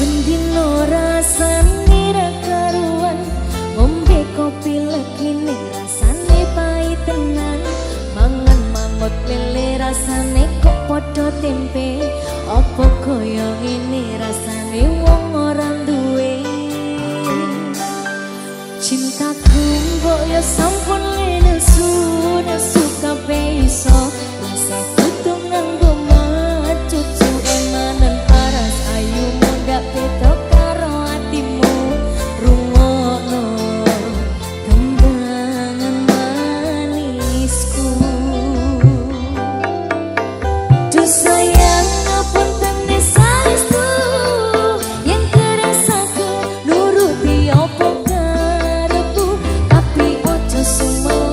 Bendino rasane ra karuan, ngombe kopi legine rasane pahit tenan. Mangan mangut lele rasane kok padha tempe, apa kaya ngene rasane wong ora duwe. Cintaku mbok ya sampun lenesu, nesu kabeh iso rasa kudu nganggo cucu emanen paras ayu mundak beda karo atimu. Rungokno kembangan manisku, duh sayang ngapunten saestu yang kerasaku nuruti apa karepku, tapi ojo sumpah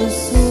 susu